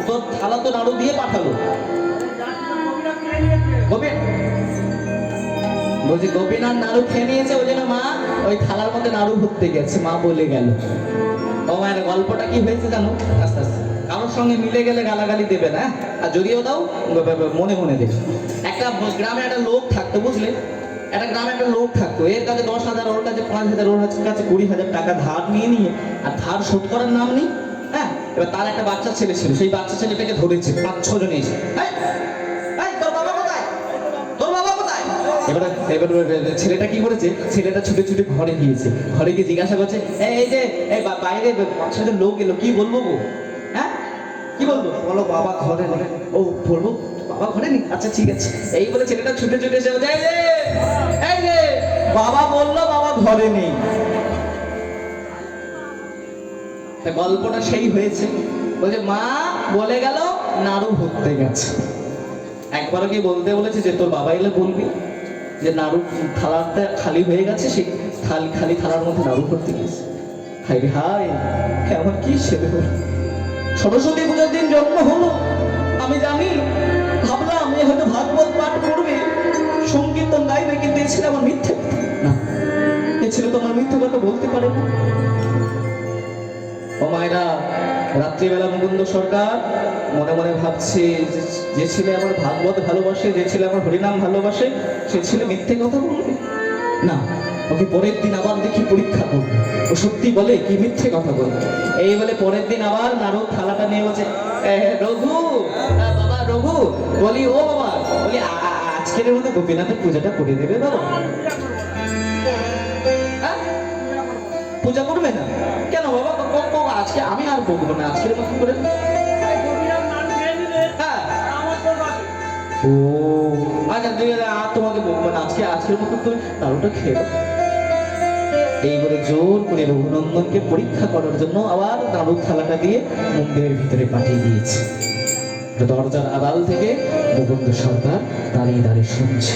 তোর থালা তো নাড়ু দিয়ে পাঠালো। বলছি গোপীন আর নাড়ু খেয়ে নিয়েছে, ওই জন্য মা ওই থালার মধ্যে নাড়ু ভরতে গেছে, মা বলে গেল। ও মায়ের গল্পটা কি হয়েছে জানো? আস্তে আস্তে কারোর সঙ্গে মিলে গেলে গালাগালি দেবে না, আর যদিও দাও মনে মনে দেবে। একটা গ্রামে একটা লোক থাকতো, বুঝলে, একটা গ্রামে একটা লোক থাকতো, এর কাছে 10,000, ওর কাছে 5,000, ওর কাছে 20,000 টাকা ধার নিয়ে আর ধার শোধ করার নাম নেই। হ্যাঁ, এবার তার একটা বাচ্চা ছেলে ছিল, সেই বাচ্চা ছেলেটাকে ধরেছে 5-6 জন এসে। তোর বাবা কোথায়, তোর বাবা কোথায়? এবার ছেলেটা কি করেছে, ছেলেটা ছুটে ছুটে ঘরে গিয়েছে, ঘরে গিয়ে জিজ্ঞাসা করছে, এই যে বাইরে 5-6 জন লোক এলো, কি বলবো গো? হ্যাঁ, কি বলবো? বলো বাবা ঘরে নেই। ও, বলবো বাবা ঘরে নেই, আচ্ছা ঠিক আছে। এই বলে ছেলেটা ছুটে ছুটে এসে বলছে, এই যে বাবা বললো বাবা ঘরে নেই। গল্পটা সেই হয়েছে, বলছে মা বলে গেল নাড়ু ভরতে গেছে। একবারও কি বলতে বলেছে যে তোর বাবা এলে বলবি যে নাড়ু থালাটা খালি হয়ে গেছে, সেই খালি থালার মধ্যে নাড়ু ভরতে গেছে। হাই রে হাই, কেমন কি ছেলে হলো। সরস্বতী পূজার দিন জন্ম হলো, আমি জানি, ভাবলাম এ হয়তো ভাগবত পাঠ করবে, সংকীর্তন গাইবে, কিন্তু এ ছেলে আমার মিথ্যে না, এ ছেলে তো আমার মিথ্যে কথা বলতে পারে না। ও মায়েরা, রাত্রিবেলা মুকুন্দ সরকার মনে মনে ভাবছে, যে ছেলে আমার ভাগবত ভালোবাসে, যে ছেলে আমার হরিনাম ভালোবাসে, সে ছেলে মিথ্যে কথা বলবে না। ওকে পরের দিন আবার দেখি পরীক্ষা করবে, ও সত্যি বলে কি মিথ্যে কথা বলবে। এই বলে পরের দিন আবার নাড়ু থালাটা নিয়ে বলছে, রঘু, বাবা রঘু, বলি ও বাবা, বলি আজকের মধ্যে গোপীনাথের পূজাটা করে দেবে বাবা। পূজা করবে না কেন বাবা? আজকে আমি আর বলবো না, আজকের মতন করে। ও আচ্ছা, আর তোমাকে বলবো না, আজকের মতন করে নাড়ুটা খেয়ে দাও। এই বলে জোর করে রঘুনন্দনকে পরীক্ষা করার জন্য আবার নাড়ুর থালাটা দিয়ে মন্দিরের ভিতরে পাঠিয়ে দিয়েছে। দরজার আড়াল থেকে মুকুন্দ সরকার দাঁড়িয়ে দাঁড়িয়ে শুনছে।